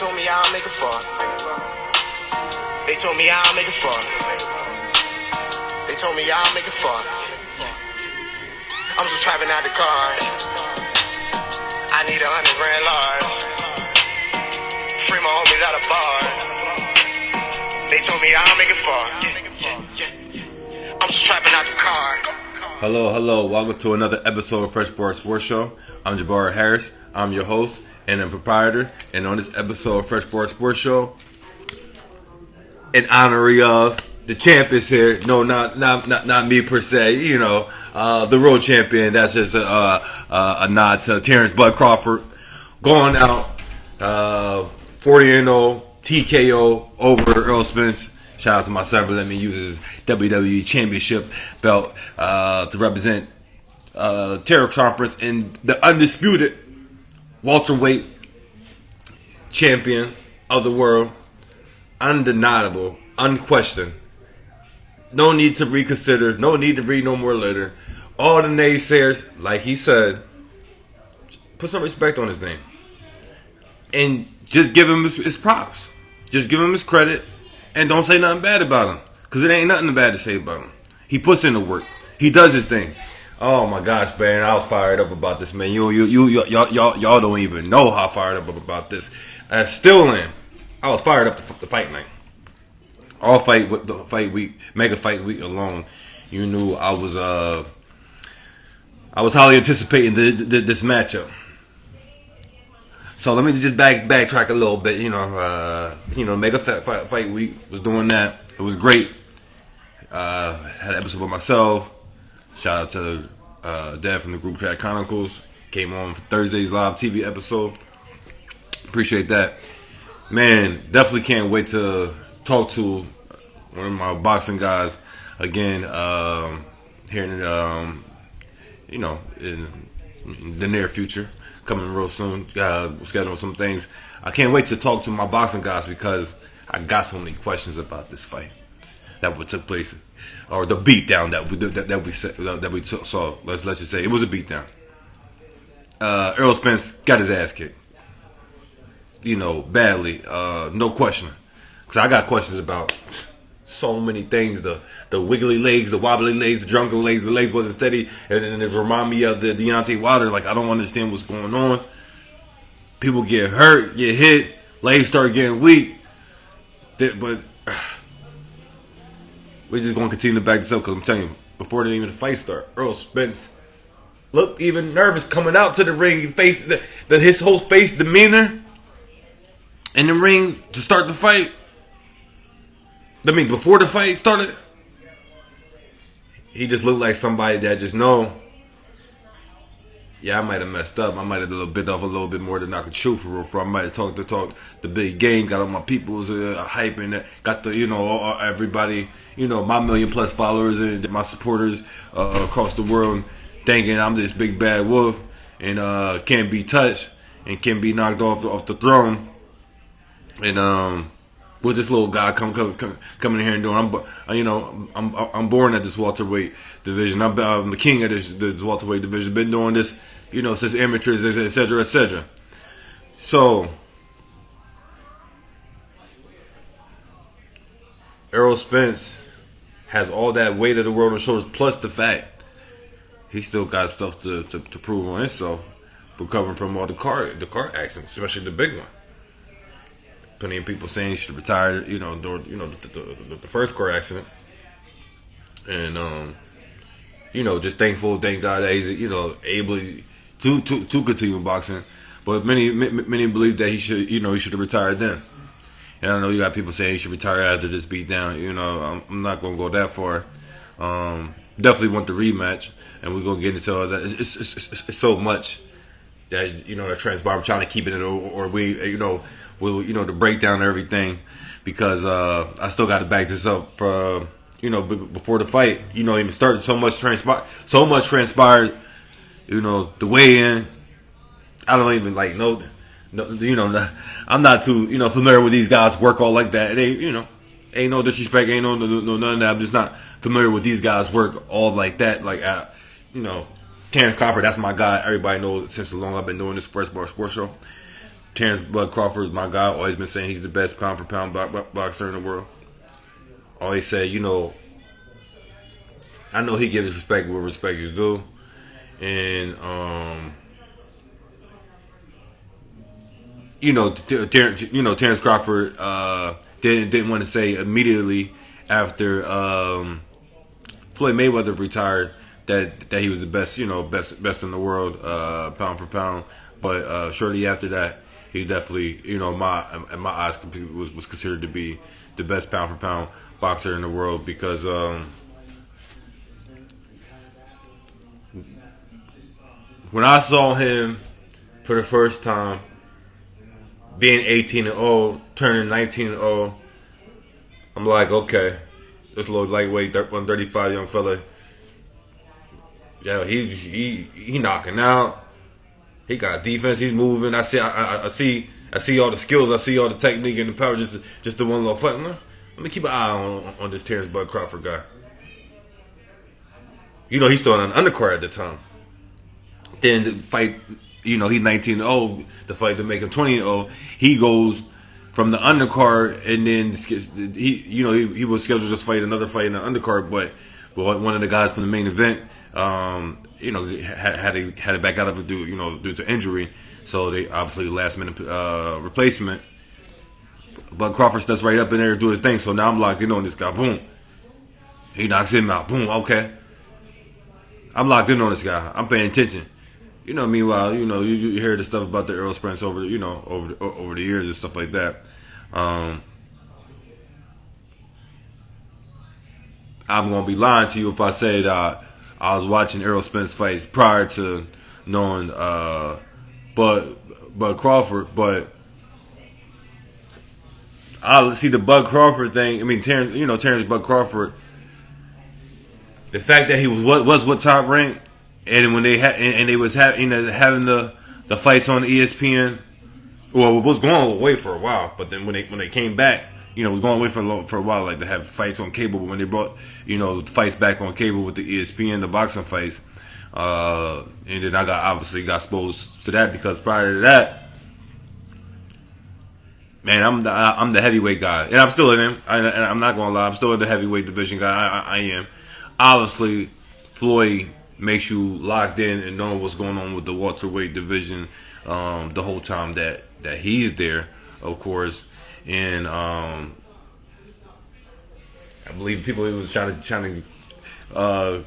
told me I'll make it far. They told me I'll make it far. They told me I'll make it far. I'm just driving out the car. I need 100 grand large. Free my homies out of bars. They told me I'll make it far. I'm just driving out the car. Hello. Welcome to another episode of Fresh Bar Sports Show. I'm Jabbar Harris. I'm your host and a proprietor. And on this episode of Fresh Bar Sports Show, in honor of the champ is here. No, not me per se. You know, the world champion. That's just a nod to Terrence Crawford going out 40-0 TKO over Errol Spence. Shout out to my son for letting me use his WWE Championship belt to represent Terrence Conference in the Undisputed Welterweight champion of the world. Undeniable, unquestioned. No need to reconsider. No need to read no more later. All the naysayers, like he said, put some respect on his name. And just give him his props. Just give him his credit. And don't say nothing bad about him. Because it ain't nothing bad to say about him. He puts in the work. He does his thing. Oh my gosh, man. I was fired up about this, man. Y'all don't even know how fired up about this. I still am. I was fired up the fight night. All fight week, mega fight week alone. You knew I was highly anticipating this matchup. So let me just backtrack a little bit. Mega fight week was doing that. It was great. Had an episode with myself. Shout out to Dad from the Group Chat Chronicles. Came on for Thursday's live TV episode. Appreciate that. Man, definitely can't wait to talk to one of my boxing guys again here in the near future. Coming real soon. Scheduling some things. I can't wait to talk to my boxing guys because I got so many questions about this fight that took place, or the beatdown that we saw. Let's just say it was a beatdown. Errol Spence got his ass kicked. Badly. No question. Because I got questions about so many things. The wiggly legs, the wobbly legs, the drunken legs, the legs wasn't steady. And then it remind me of the Deontay Wilder. Like, I don't understand what's going on. People get hurt, get hit, legs start getting weak. But we're just going to continue to back this up because I'm telling you, before even the fight start, Errol Spence looked even nervous coming out to the ring. His whole face demeanor in the ring to start the fight. Before the fight started, he just looked like somebody that just know, yeah, I might have messed up. I might have a little bit more than I could chew for real. I might have talked the big game, got all my people's hyping, got everybody, my 1 million plus followers and my supporters across the world thinking I'm this big bad wolf and can't be touched and can be knocked off the throne. And what this little guy coming in here and doing? I'm born at this welterweight division. I'm the king of this welterweight division. Been doing this, since amateurs, etc., etc. So Errol Spence has all that weight of the world on his shoulders, plus the fact he still got stuff to prove on himself, recovering from all the car accidents, especially the big one. Plenty of people saying he should have retired, during the first car accident, and just thank God that he's able to continue boxing. But many believe that he should have retired then. And I know you got people saying he should retire after this beatdown. I'm not gonna go that far. Definitely want the rematch, and we're gonna get into all that. It's so much that that transpired. I'm trying to keep it or we the breakdown and everything, because I still got to back this up for before the fight. Even started, so much transpired. The weigh-in. I don't even know. I'm not too familiar with these guys' work all like that. It ain't ain't no disrespect, ain't no none of that. I'm just not familiar with these guys' work all like that. Terrence Crawford, that's my guy. Everybody knows since long I've been doing this Fresh Bar Sports Show. Terrence Bud Crawford is my guy. Always been saying he's the best pound for pound boxer in the world. Always said, I know he gives respect where respect is due, and Terrence Crawford didn't want to say immediately after Floyd Mayweather retired that he was the best, best in the world, pound for pound. But shortly after that, he definitely, in my eyes, was considered to be the best pound for pound boxer in the world because when I saw him for the first time, being 18-0, turning 19-0, I'm like, okay, this little lightweight 135 young fella, yeah, he knocking out. He got defense. He's moving. I see all the skills. I see all the technique and the power. Just the one little fight. Let me keep an eye on this Terrence Bud Crawford guy. He's still on an undercard at the time. Then the fight, he's 19-0. The fight to make him 20-0. He goes from the undercard, and then he was scheduled to just fight another fight in the undercard, but one of the guys from the main event, had to back out of it due to injury. So they obviously last minute replacement. But Crawford steps right up in there to do his thing. So now I'm locked in on this guy. Boom. He knocks him out. Boom. Okay. I'm locked in on this guy. I'm paying attention. Meanwhile, you hear the stuff about the Errol Spence over the years and stuff like that. I'm gonna be lying to you if I say that I was watching Errol Spence fights prior to knowing Bud Crawford, but I see the Bud Crawford thing. I mean, Terrence Bud Crawford. The fact that he was what top ranked, and when they had and they was having the fights on ESPN, well, it was going away for a while, but then when they came back, it was going away for a while, like to have fights on cable. But when they brought fights back on cable with the ESPN, the boxing fights, and then I obviously got exposed to that because prior to that, man, I'm the heavyweight guy, and I'm still in him. I'm not gonna lie, I'm still in the heavyweight division guy. I am. Obviously, Floyd makes you locked in and know what's going on with the welterweight division the whole time that he's there, of course. And I believe people was trying to there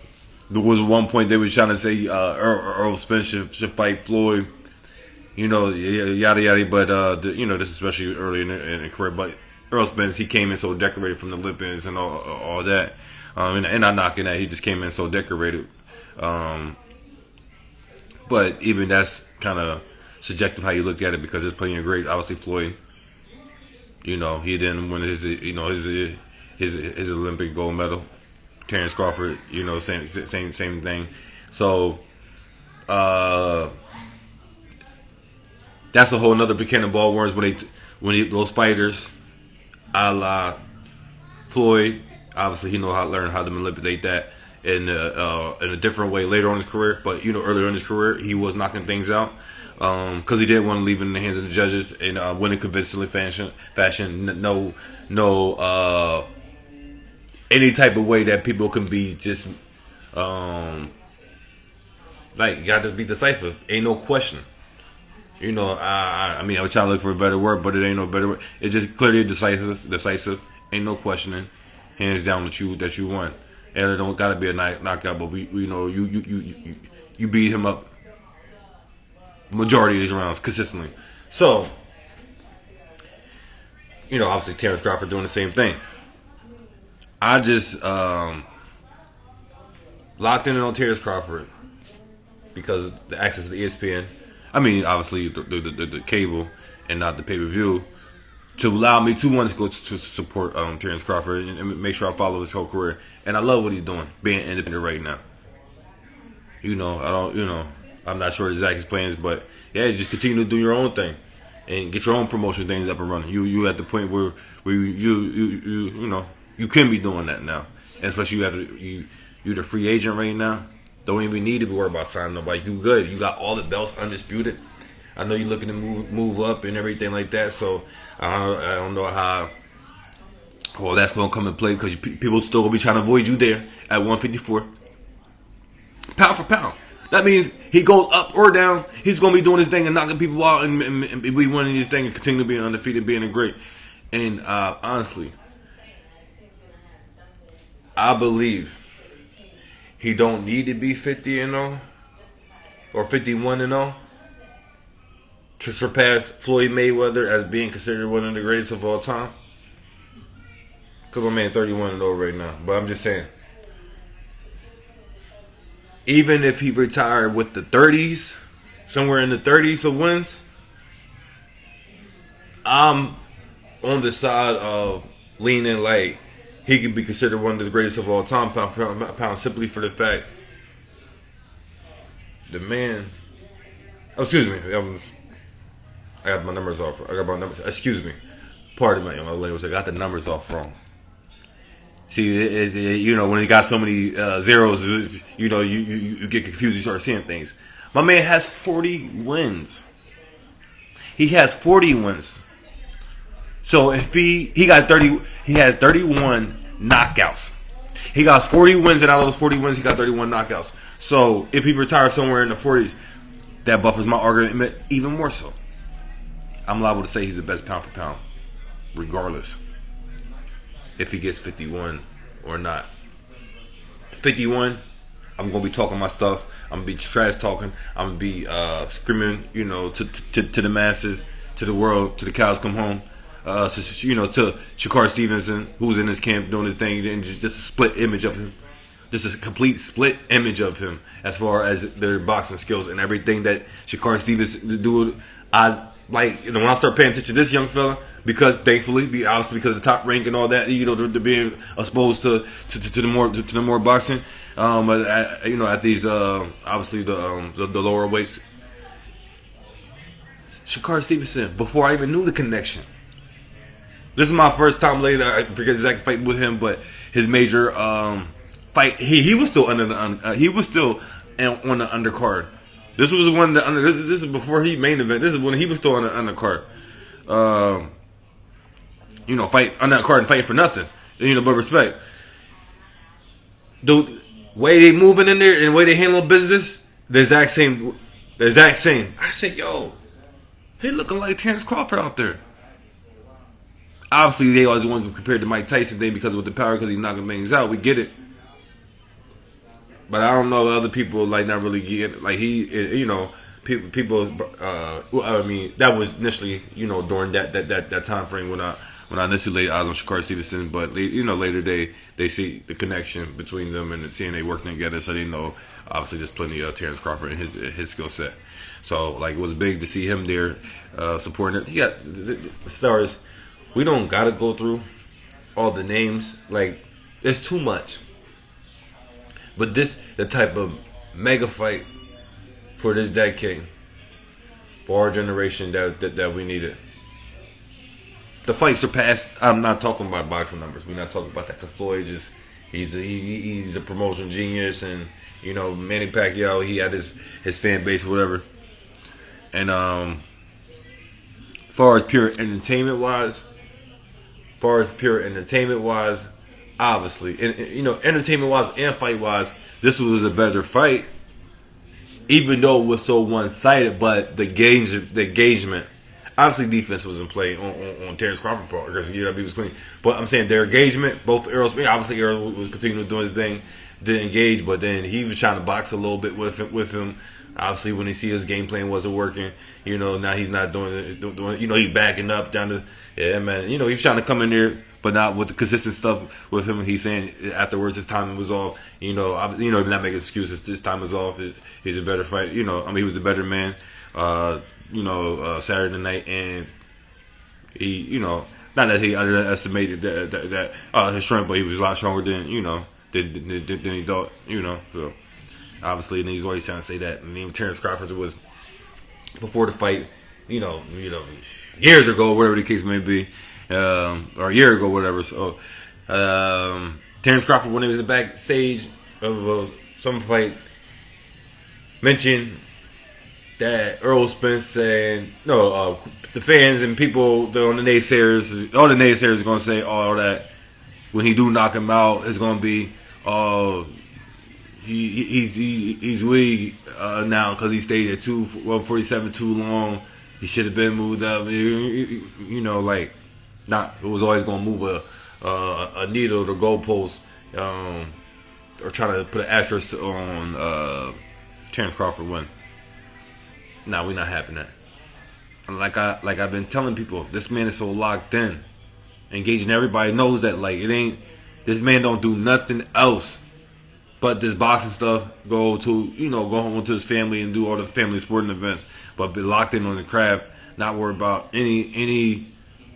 was one point they were trying to say Errol Spence should fight Floyd, yada yada. But this is especially early in the career. But Errol Spence, he came in so decorated from the Olympics and all that. And I'm knocking that, he just came in so decorated. But even that's kind of subjective how you look at it because there's plenty of greats. Obviously Floyd, he didn't win his Olympic gold medal. Terrence Crawford, same thing. So that's a whole nother can of ball worms when those fighters, a la Floyd. Obviously, he learned how to manipulate that in a different way later on in his career. But earlier in his career, he was knocking things out because he didn't want to leave it in the hands of the judges and win in convincingly fashion. No, any type of way that people can be just you got to be decisive. Ain't no question. I mean, I was trying to look for a better word, but it ain't no better word. It's just clearly decisive. Ain't no questioning. Hands down that you won, and it don't gotta be a knockout. But we you beat him up majority of these rounds consistently. So obviously Terrence Crawford doing the same thing. I just locked in on Terrence Crawford because the access to the ESPN. I mean, obviously the cable and not the pay-per-view. To allow me to go to support Terrence Crawford and make sure I follow his whole career. And I love what he's doing, being independent right now. I'm not sure exactly his plans, but yeah, just continue to do your own thing and get your own promotion things up and running. You at the point where you can be doing that now, and especially you're the free agent right now. Don't even need to be worried about signing nobody. You good. You got all the belts, undisputed. I know you're looking to move up and everything like that. So I don't know how well that's gonna come in play because people still gonna be trying to avoid you there at 154, pound for pound. That means he goes up or down. He's gonna be doing his thing and knocking people out and be winning his thing and continue being undefeated, being great. And honestly, I believe he don't need to be 50-0 or 51-0 to surpass Floyd Mayweather as being considered one of the greatest of all time. Because my man 31-0 right now. But I'm just saying, even if he retired with the 30s, somewhere in the 30s of wins, I'm on the side of leaning like he could be considered one of the greatest of all time, pound for pound, simply for the fact the man. Oh, excuse me. I got my numbers off. I got my numbers. Excuse me. Pardon my language. I got the numbers off wrong. See, you know, when he got so many zeros, you know, you get confused. You start seeing things. My man has 40 wins. He has 40 wins. So if he got 30, he has 31 knockouts. He got 40 wins, and out of those 40 wins, he got 31 knockouts. So if he retired somewhere in the 40s, that buffers my argument even more so. I'm liable to say he's the best pound for pound, regardless if he gets 51 or not. 51, I'm gonna be talking my stuff. I'm gonna be trash talking. I'm gonna be screaming, you know, to the masses, to the world, to the cows come home. You know, to Shakar Stevenson, who's in his camp doing his thing, and just a split image of him. Just a complete split image of him as far as their boxing skills and everything that Shakar Stevenson do. I like, you know, when I start paying attention to this young fella, because thankfully, obviously because of the top rank and all that, you know, they're being exposed to the more boxing. You know, at these obviously the lower weights. Shakar Stevenson, before I even knew the connection. This is my first time later. I forget the exact fight with him, but his major fight, he was still on the undercard. This was one of the under. This is before he main event. This is when he was still on the undercard. You know, fight on that card and fight for nothing. You know, but respect. The way they moving in there and the way they handle business, the exact same. I said, yo, he looking like Terrence Crawford out there. Obviously, they always want to compare to Mike Tyson today because with the power, because he's knocking things out. We get it. But I don't know other people like not really get it. Like he, you know, people. I mean, that was initially, you know, during that time frame when I initially laid eyes on Shakar Stevenson. But you know, later they see the connection between them and seeing they working together. So they know obviously there's plenty of Terrence Crawford and his skill set. So like it was big to see him there supporting it. He got the stars. We don't gotta go through all the names. Like it's too much. But this the type of mega fight for this decade, for our generation that we needed. The fight surpassed. I'm not talking about boxing numbers. We're not talking about that because Floyd just he's a promotion genius, and you know Manny Pacquiao, he had his fan base or whatever. And far as pure entertainment wise, obviously, and you know, entertainment wise and fight wise, this was a better fight. Even though it was so one sided, but the engagement, obviously, defense was in play on Terrence Crawford's part because he was clean. But I'm saying their engagement, both Errol, obviously Errol was continuing doing his thing, didn't engage, but then he was trying to box a little bit with him. Obviously, when he see his game plan wasn't working, you know, now he's not doing it. You know, he's backing up down to, yeah, man. You know, he's trying to come in there, but not with the consistent stuff with him. And he's saying afterwards his timing was off. You know, not making excuses. His time was off. He's a better fight. You know, I mean, he was the better man. Saturday night, and he, you know, not that he underestimated that his strength, but he was a lot stronger than than he thought. You know, so. Obviously, and he's always trying to say that. And even Terrence Crawford was before the fight, you know, years ago, whatever the case may be, or a year ago, whatever. So, Terrence Crawford, when he was in the backstage of some fight, mentioned that Errol Spence saying the fans and people on the naysayers, all the naysayers are gonna say all that when he do knock him out, it's gonna be he's weak now because he stayed at 147 too long. He should have been moved up. You know, like not it was always gonna move a needle, the goalpost, or trying to put an asterisk on Terrence Crawford win. Nah, we're not having that. Like I've been telling people, this man is so locked in, engaging everybody knows that like it ain't. This man don't do nothing else but this boxing stuff. Go home to his family and do all the family sporting events, but be locked in on the craft, not worried about any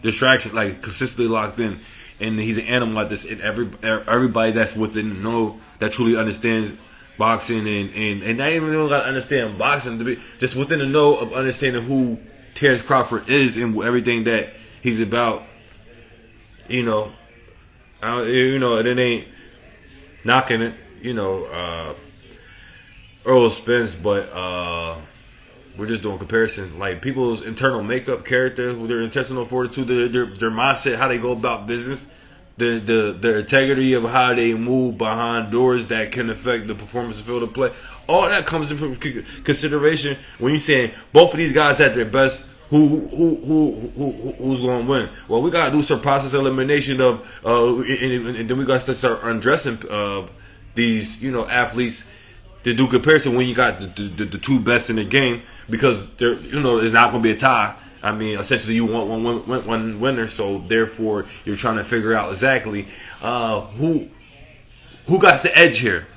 distraction. Like consistently locked in, and he's an animal like this. And everybody that's within the know that truly understands boxing and not even gotta understand boxing to be just within the know of understanding who Terrence Crawford is and everything that he's about. It ain't knocking it. Errol Spence, but we're just doing comparison. Like people's internal makeup, character, their intestinal fortitude, their mindset, how they go about business. The integrity of how they move behind doors that can affect the performance of field of play. All that comes into consideration when you're saying both of these guys at their best. Who's going to win? Well, we got to do some process elimination of, and then we got to start undressing these athletes to do comparison when you got the two best in the game, because there it's not going to be a tie. I mean, essentially, you want one winner, so therefore, you're trying to figure out exactly who got the edge here.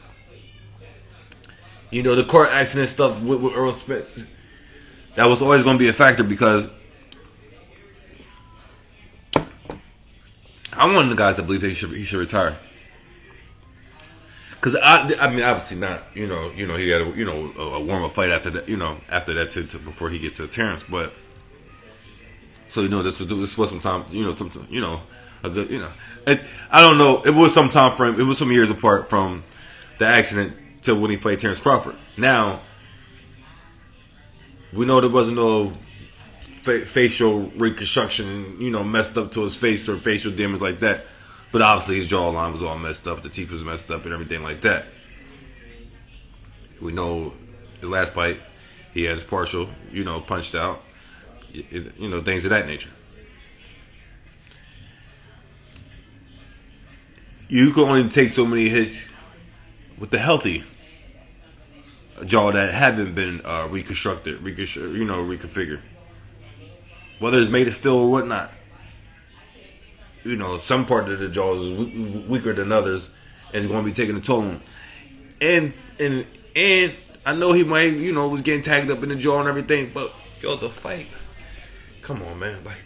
The car accident stuff with Errol Spence, that was always going to be a factor because I'm one of the guys that believe that he should retire. Because I mean, obviously not. He had a warm up fight after that. After that before he gets to Terrence, but. So this was some time, a good, I don't know. It was some time frame. It was some years apart from the accident to when he played Terrence Crawford. Now we know there wasn't no facial reconstruction, messed up to his face or facial damage like that. But obviously his jawline was all messed up, the teeth was messed up, and everything like that. We know the last fight he had his partial, punched out. Things of that nature. You can only take so many hits with the healthy jaw that haven't been reconfigured. Whether it's made of steel or whatnot. Some part of the jaw is weaker than others, and it's going to be taking a toll on him. And I know he might, was getting tagged up in the jaw and everything, but the fight. Come on, man! Like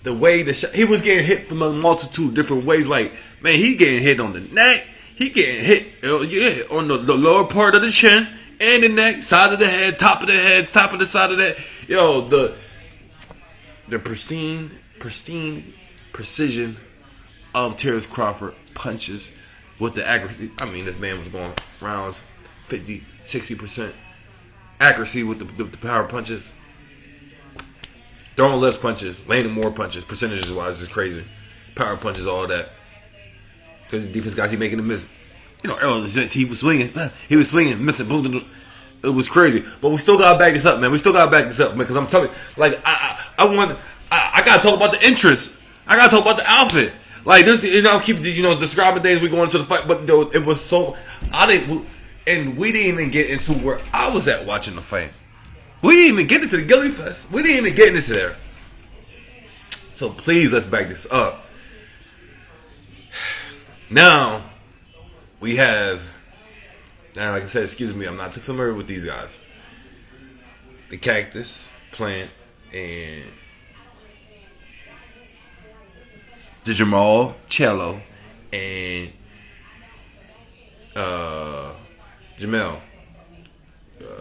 the way the shot, he was getting hit from a multitude of different ways. Like, man, he getting hit on the neck. He getting hit, on the lower part of the chin and the neck, side of the head, top of the head, top of the side of that. The pristine precision of Terrence Crawford punches with the accuracy. I mean, this man was going rounds 50, 60% accuracy with the power punches. Throwing less punches, landing more punches, percentages wise is crazy. Power punches, all that. Because the defense guys, he making them miss. Errol, he was swinging, missing. Boom. It was crazy. But we still gotta back this up, man. Because I'm telling you, like, I gotta talk about the entrance. I gotta talk about the outfit. Like this, keep describing things we going into the fight, but it was so we didn't even get into where I was at watching the fight. We didn't even get into the Gilly Fest. We didn't even get into there. So please, let's back this up. Now, we have, now like I said, excuse me, I'm not too familiar with these guys. The Cactus, Plant, and the Jamal, Cello, and Jamel,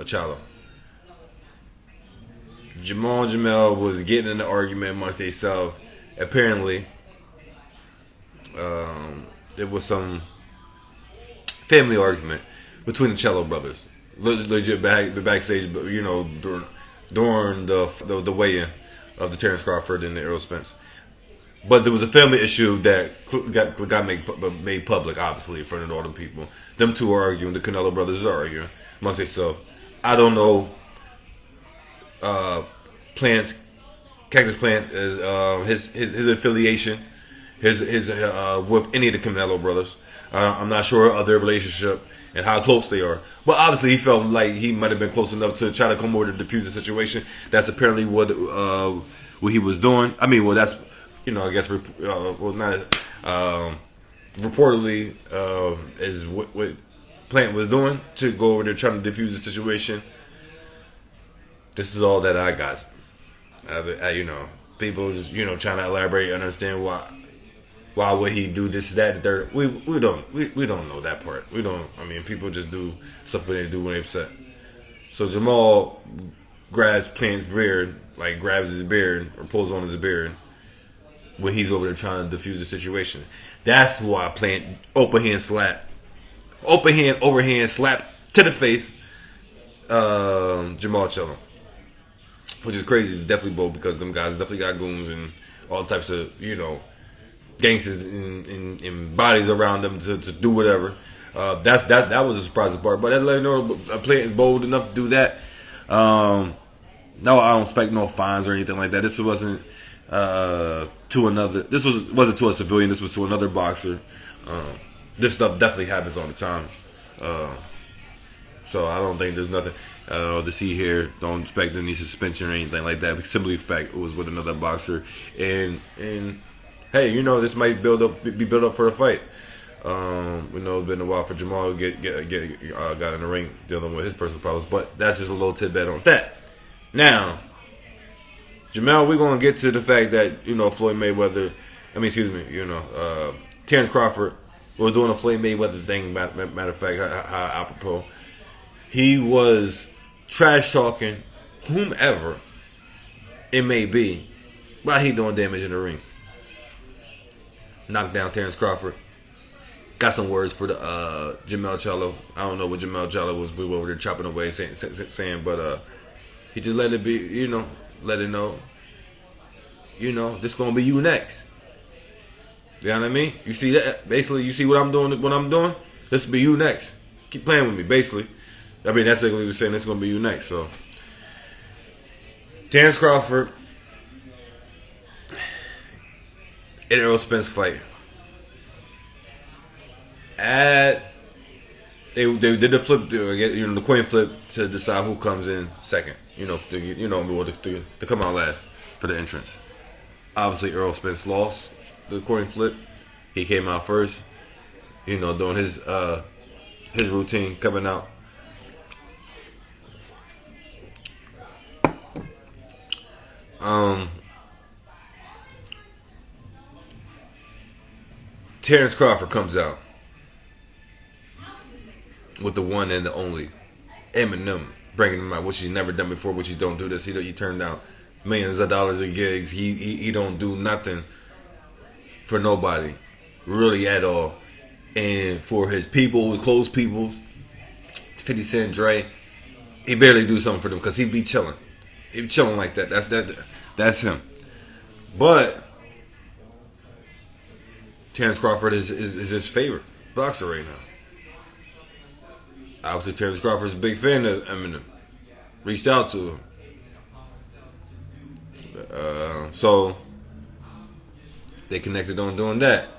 Cello. Jamel was getting in an argument amongst themselves. Apparently, there was some family argument between the Cello brothers. legit backstage, but during the weigh-in of the Terrence Crawford and the Errol Spence. But there was a family issue that got made public, obviously, in front of all them people. Them two are arguing. The Canelo brothers are arguing amongst themselves. I don't know. Cactus Plant is his affiliation, his with any of the Canelo brothers. I'm not sure of their relationship and how close they are. But obviously, he felt like he might have been close enough to try to come over to defuse the situation. That's apparently what he was doing. I mean, well, that's I guess reportedly is what Plant was doing to go over there trying to defuse the situation. This is all that I got. People just trying to elaborate and understand why would he do this, that, the third. We don't know that part. We don't. I mean, people just do stuff when they do when they're upset. So Jamal grabs Plant's beard, like grabs his beard or pulls on his beard when he's over there trying to defuse the situation. That's why Plant overhand slap to the face Jamal Chellum. Which is crazy. It's definitely bold because them guys definitely got goons and all types of, gangsters and bodies around them to do whatever. That was a surprising part. But that let you know a player is bold enough to do that. No, I don't expect no fines or anything like that. This wasn't to another. This wasn't to a civilian. This was to another boxer. This stuff definitely happens all the time. So I don't think there's nothing to see here. Don't expect any suspension or anything like that. But simply fact, it was with another boxer, and hey, this might be built up for a fight. It's been a while for Jamal to got in the ring dealing with his personal problems, but that's just a little tidbit on that. Now, Jamal, we're gonna get to the fact that Floyd Mayweather. Terrence Crawford was doing a Floyd Mayweather thing. Matter of fact, how apropos. He was trash talking whomever it may be while he doing damage in the ring. Knocked down Terrence Crawford. Got some words for the Jamel Charlo. I don't know what Jamel Charlo was over there chopping away saying, but he just let it be, let it know. This gonna be you next. You know what I mean? You see that? Basically, you see what I'm doing. This will be you next. Keep playing with me, basically. I mean, that's like what he was saying. This is gonna be you next. So, Terrence Crawford and Errol Spence fight. They did the flip, the coin flip to decide who comes in second. To come out last for the entrance. Obviously, Errol Spence lost the coin flip. He came out first. Doing his routine, coming out. Terrence Crawford comes out with the one and the only Eminem, bringing him out, which he's never done before, which he don't do this. He turned down millions of dollars in gigs. He don't do nothing for nobody, really at all. And for his people, his close people, 50 Cent, Dre, he barely do something for them because he be chilling. He be chilling like that. That's him. But Terrence Crawford is his favorite boxer right now. Obviously, Terrence Crawford's a big fan of Eminem. Reached out to him. So they connected on doing that.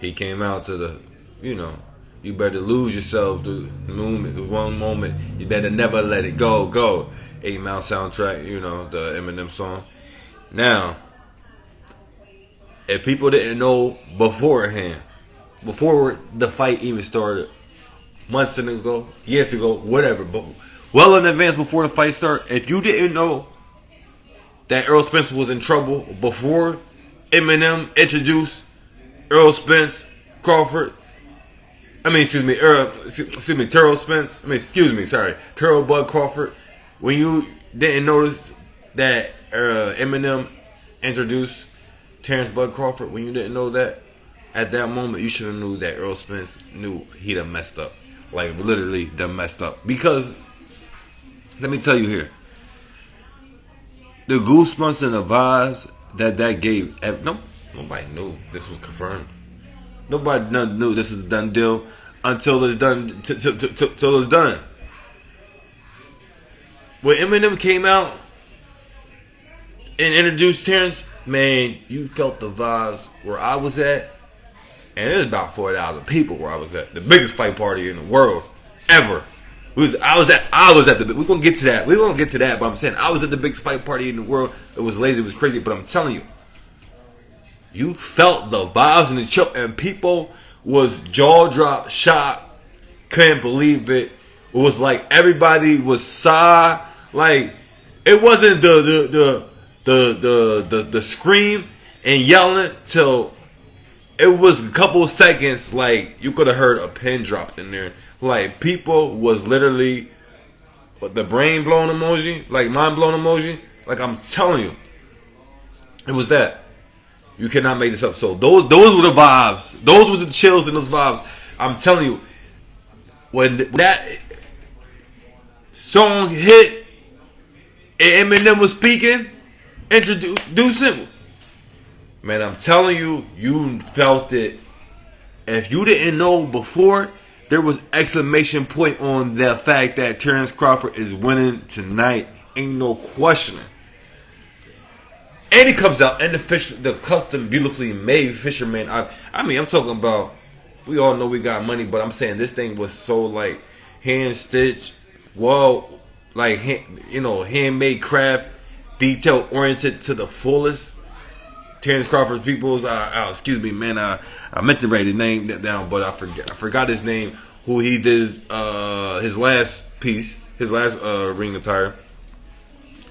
He came out to the, you better lose yourself to the one moment. You better never let it go. 8 Mile soundtrack, the Eminem song. Now, if people didn't know beforehand, before the fight even started, months ago, years ago, whatever, but well in advance before the fight started, if you didn't know that Errol Spence was in trouble before Eminem introduced Errol Spence, Crawford, Terrell Spence, Terrell Bud Crawford, when you didn't notice that Eminem introduced Terrence Bud Crawford, when you didn't know that, at that moment you should have knew that Errol Spence knew he done messed up. Like literally done messed up. Because Let me tell you here. The goosebumps and the vibes that gave. Nobody knew this was confirmed. Nobody knew this is a done deal until it's done. Till it's done. When Eminem came out and introduced Terrence, man, you felt the vibes where I was at, and it was about 4,000 people where I was at. The biggest fight party in the world ever. I was at the. We're gonna get to that. But I'm saying I was at the biggest fight party in the world. It was lazy. It was crazy. But I'm telling you, you felt the vibes and the chill, and people was jaw drop, shocked, couldn't believe it. It was like everybody was sigh. Like it wasn't the scream and yelling till it was a couple of seconds. Like you could have heard a pin dropped in there. Like people was literally the brain blown emoji, like mind blown emoji. Like I'm telling you, it was that. You cannot make this up. So those were the vibes. Those were the chills and those vibes. I'm telling you, when that song hit and Eminem was speaking, introducing, man, I'm telling you, you felt it. If you didn't know before, there was exclamation point on the fact that Terrence Crawford is winning tonight. Ain't no questioning. And he comes out and the custom, beautifully made fisherman. I mean, I'm talking about. We all know we got money, but I'm saying this thing was so like hand stitched, like handmade craft, detail oriented to the fullest. Terrence Crawford's people's. Excuse me, man. I meant to write his name down, but I forgot his name. Who he did his last piece, his last ring attire.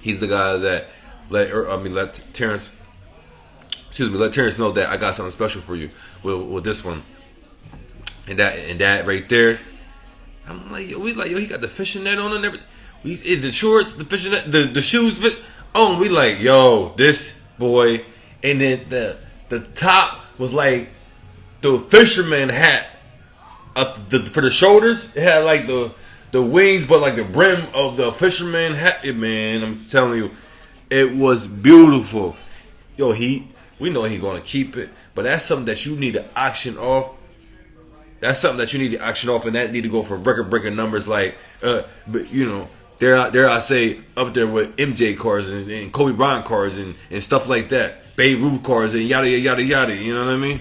He's the guy that let Terrence know that I got something special for you with this one. And that right there, I'm like, yo, he got the fishing net on and everything. The shorts, the fishing net, the shoes fit on. We like, yo, this boy. And then the top was like the fisherman hat for the shoulders. It had like the wings, but like the brim of the fisherman hat. Man, I'm telling you, it was beautiful. Yo, we know he's gonna keep it, but that's something that you need to auction off. That's something that you need to auction off, and that need to go for record-breaking numbers. Like, but dare I say, up there with MJ cars and Kobe Bryant cars and stuff like that, Babe Ruth cars and yada yada yada. You know what I mean?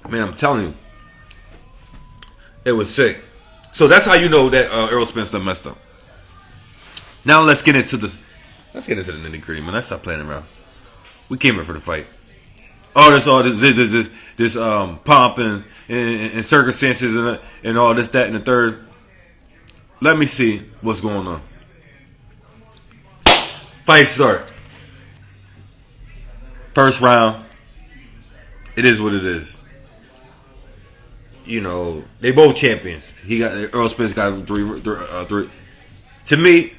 Man, I'm telling you, it was sick. So that's how you know that Errol Spence done messed up. Now let's get into the nitty gritty, man. Let's stop playing around. We came here for the fight. This pomp and circumstances and all this, that, and the third. Let me see what's going on. Fight start. First round. It is what it is. You know, they both champions. Errol Spence got three. To me,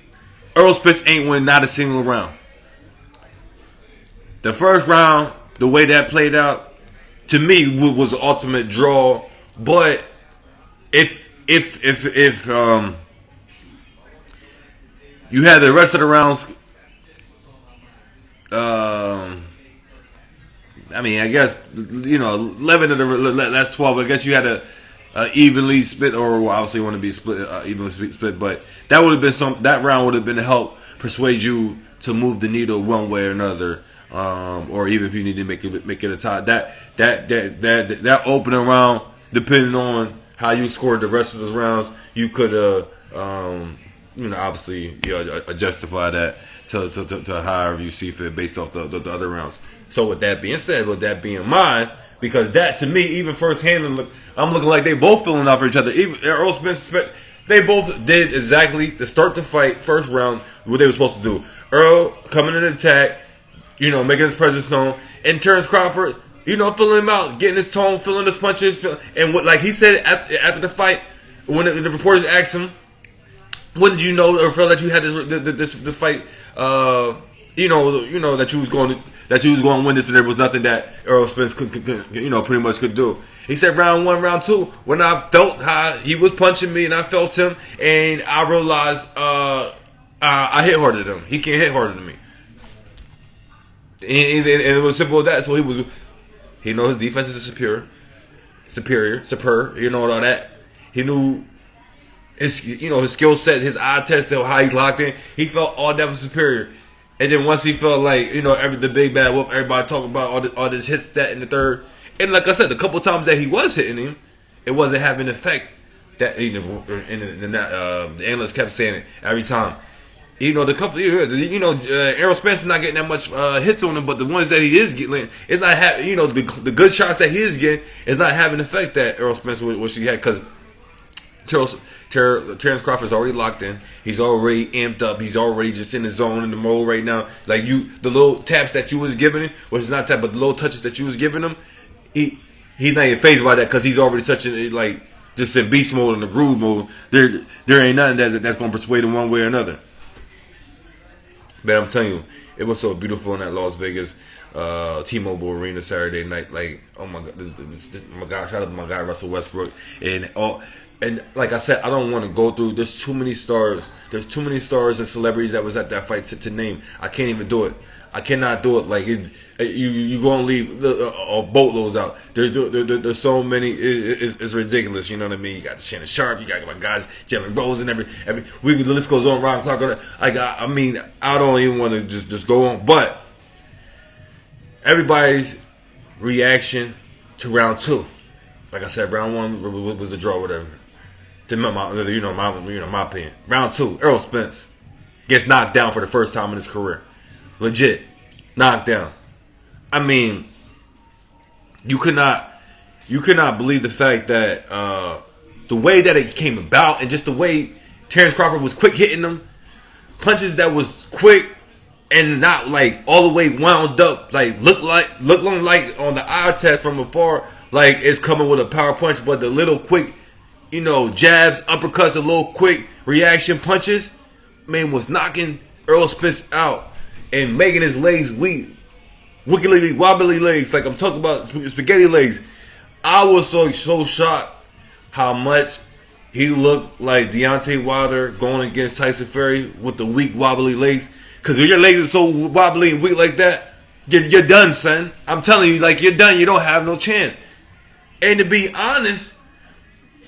Errol Spence ain't win not a single round. The first round, the way that played out, to me was the ultimate draw. But if you had the rest of the rounds, I mean, I guess 11 of the last 12. I guess you had a evenly split, or obviously want to be split evenly split. But that would have been that round would have been to help persuade you to move the needle one way or another. Or even if you need to make it a tie, that opening round, depending on how you scored the rest of those rounds, you could obviously justify that to however you see fit based off the other rounds. So with that being said, with that being in mind, because that to me, even firsthand, I'm looking like they both feeling out for each other. Even Errol Spence, they both did exactly to start the fight first round what they were supposed to do. Errol coming in attack. Making his presence known. And Terrence Crawford, filling him out, getting his tone, feeling his punches. And what, like he said after the fight, when the reporters asked him, when did you know or feel that you had this fight, that you was going that you was going to win this, and there was nothing that Errol Spence could pretty much could do. He said round 1, round 2, when I felt how he was punching me and I felt him, and I realized I hit harder than him. He can't hit harder than me. And it was simple as that. So he knows his defense is superior, you know, all that. He knew his skill set, his eye test, how he's locked in. He felt all that was superior. And then once he felt like, the big bad whoop, everybody talking about all this hits that in the third. And like I said, the couple times that he was hitting him, it wasn't having an effect. That the analysts kept saying it every time. Errol Spence is not getting that much hits on him, but the ones that he is getting, it's not having, the good shots that he is getting is not having the effect that Errol Spence wish he had, because Terrence Crawford's already locked in. He's already amped up. He's already just in the zone, in the mode right now. Like the little taps that you was giving him, which is not tap, but the little touches that you was giving him, he's not even phased by that, because he's already touching it, like just in beast mode and the groove mode. There ain't nothing that's gonna persuade him one way or another. But I'm telling you, it was so beautiful in that Las Vegas T-Mobile Arena Saturday night. Like, oh my God, shout out to my guy Russell Westbrook, and like I said, I don't want to go through. There's too many stars. There's too many stars and celebrities that was at that fight to name. I can't even do it. I cannot do it. Like, you going to leave boatloads out. There's so many. It's ridiculous. You know what I mean? You got Shannon Sharp. You got my guys, Jalen Rose, and every week the list goes on. Ron Clark. I don't even want to just go on. But everybody's reaction to round 2. Like I said, round 1 was the draw, whatever. My opinion. Round 2, Errol Spence gets knocked down for the first time in his career. Legit. Knocked down. I mean, you could not believe the fact that the way that it came about, and just the way Terrence Crawford was quick hitting them. Punches that was quick and not like all the way wound up, like look like on the eye test from afar, like it's coming with a power punch, but the little quick, jabs, uppercuts, the little quick reaction punches, man, was knocking Errol Spence out and making his legs weak, wickedly wobbly legs, like I'm talking about spaghetti legs. I was so shocked how much he looked like Deontay Wilder going against Tyson Fury with the weak wobbly legs. Because when your legs are so wobbly and weak like that, you're done, son. I'm telling you, like, you're done. You don't have no chance. And to be honest,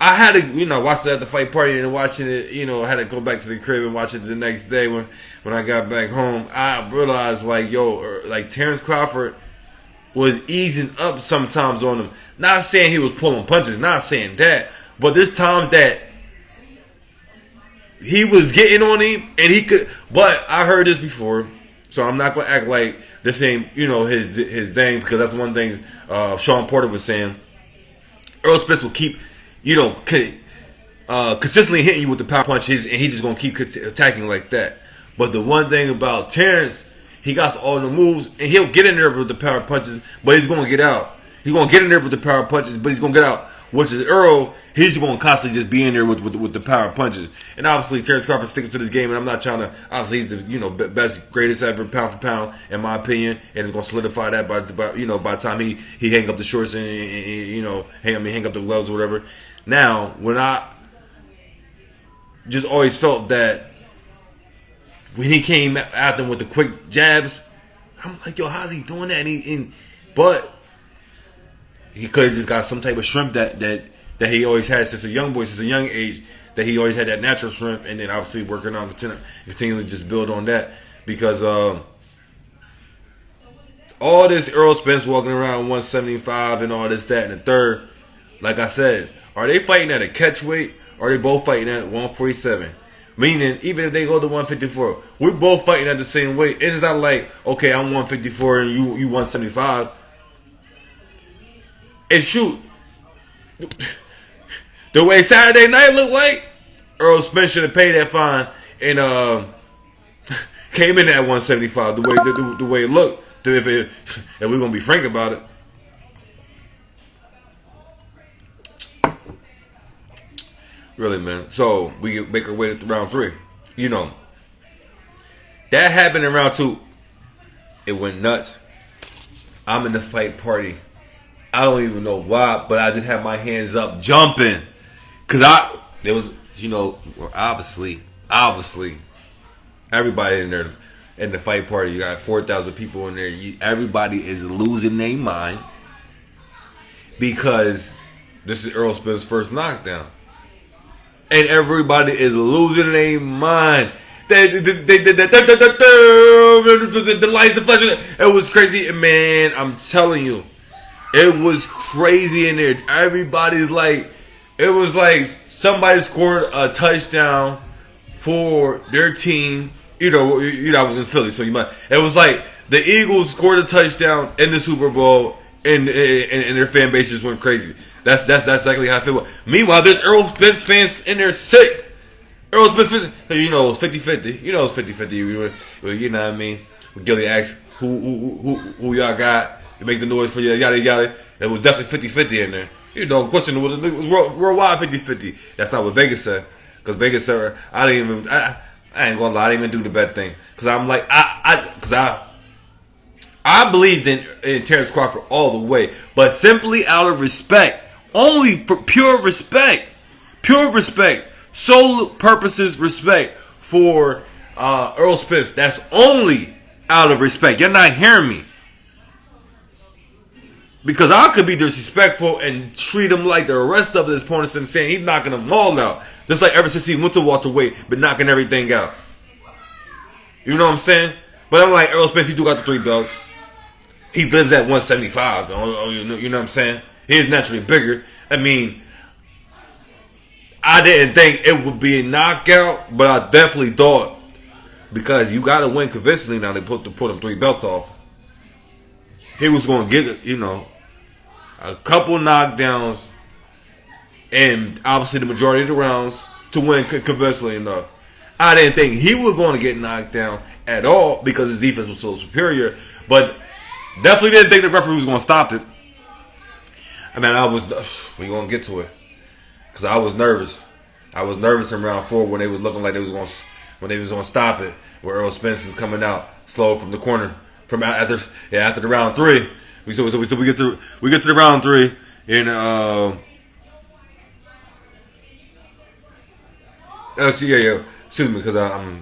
I had to, watch it at the fight party and watching it, I had to go back to the crib and watch it the next day when I got back home. I realized, like Terrence Crawford was easing up sometimes on him. Not saying he was pulling punches, not saying that. But there's times that he was getting on him and he could. But I heard this before, so I'm not going to act like this ain't, his thing, because that's one thing Sean Porter was saying. Errol Spence will keep, consistently hitting you with the power punches, and he's just going to keep attacking like that. But the one thing about Terrence, he got all the moves, and he'll get in there with the power punches, but he's going to get out. He's going to get in there with the power punches, but he's going to get out. Which is Errol, he's going to constantly just be in there with the power punches. And obviously, Terrence Crawford sticking to this game, and I'm not trying to, obviously, he's the best, greatest ever pound for pound, in my opinion, and it's going to solidify that by the time he hang up the shorts and hang up the gloves or whatever. Now, when I just always felt that when he came after him with the quick jabs, I'm like, yo, how's he doing that? But he could have just got some type of shrimp that he always has since a young age, that he always had that natural shrimp, and then obviously working on continually just build on that, because all this Errol Spence walking around 175 and all this, that, and the third, like I said, are they fighting at a catch weight, or are they both fighting at 147? Meaning, even if they go to 154, we're both fighting at the same weight. It's not like, okay, I'm 154 and you 175. And shoot, the way Saturday night looked like, Errol Spence should have paid that fine and came in at 175. The way it looked, if we're gonna be frank about it. Really, man. So we make our way to round 3. That happened in round 2. It went nuts. I'm in the fight party. I don't even know why, but I just had my hands up jumping. Cause there was, obviously, everybody in there in the fight party. You got 4,000 people in there. Everybody is losing their mind because this is Errol Spence's first knockdown, and everybody is losing their mind. The lights and flash. It was crazy, man. I'm telling you, it was crazy in there. Everybody's like, it was like somebody scored a touchdown for their team. I was in Philly, so you might. It was like the Eagles scored a touchdown in the Super Bowl, and their fan base just went crazy. That's exactly how I feel. Meanwhile, there's Errol Spence fans in there sick. Errol Spence fans, it's 50-50. It's 50-50. You know what I mean? When Gilly asked who y'all got to make the noise for you, yada yada. It was definitely 50-50 in there. Question was worldwide 50-50. That's not what Vegas said. Because Vegas said, I ain't gonna lie, I didn't even do the bet thing. Because I'm like, I believed in Terrence Crawford all the way. But simply out of respect, only for pure respect, sole purposes respect for Errol Spence. That's only out of respect. You're not hearing me. Because I could be disrespectful and treat him like the rest of his opponents and saying he's knocking them all out. Just like ever since he went to welterweight, but knocking everything out. You know what I'm saying? But I'm like, Errol Spence, he do got the 3 belts. He lives at 175. You know what I'm saying? He is naturally bigger. I mean, I didn't think it would be a knockout, but I definitely thought, because you got to win convincingly now to put him 3 belts off. He was going to get, a couple knockdowns and obviously the majority of the rounds to win convincingly enough. I didn't think he was going to get knocked down at all because his defense was so superior, but definitely didn't think the referee was going to stop it. I mean, we're going to get to it because I was nervous. I was nervous in round 4 when they was looking like they was going to stop it, where Errol Spence is coming out slow from the corner. From after the round 3, we get to the round 3 and excuse me because I'm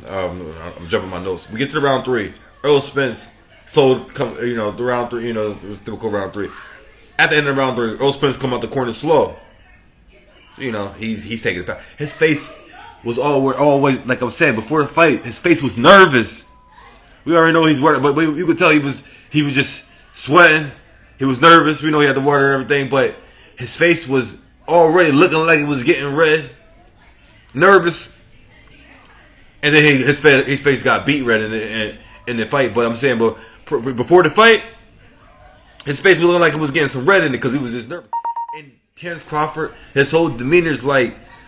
jumping my notes. We get to the round 3. Errol Spence slowed the round 3. It was typical round 3. At the end of round 3, Errol Spence come out the corner slow. He's taking it back. His face was always like I was saying before the fight. His face was nervous. We already know he's worried, but you could tell he was just sweating. He was nervous. We know he had the water and everything, but his face was already looking like it was getting red, nervous. And then his face got beat red in the fight. But I'm saying, before the fight, his face was looking like it was getting some red in it because he was just nervous. And Terrence Crawford, his whole demeanor's like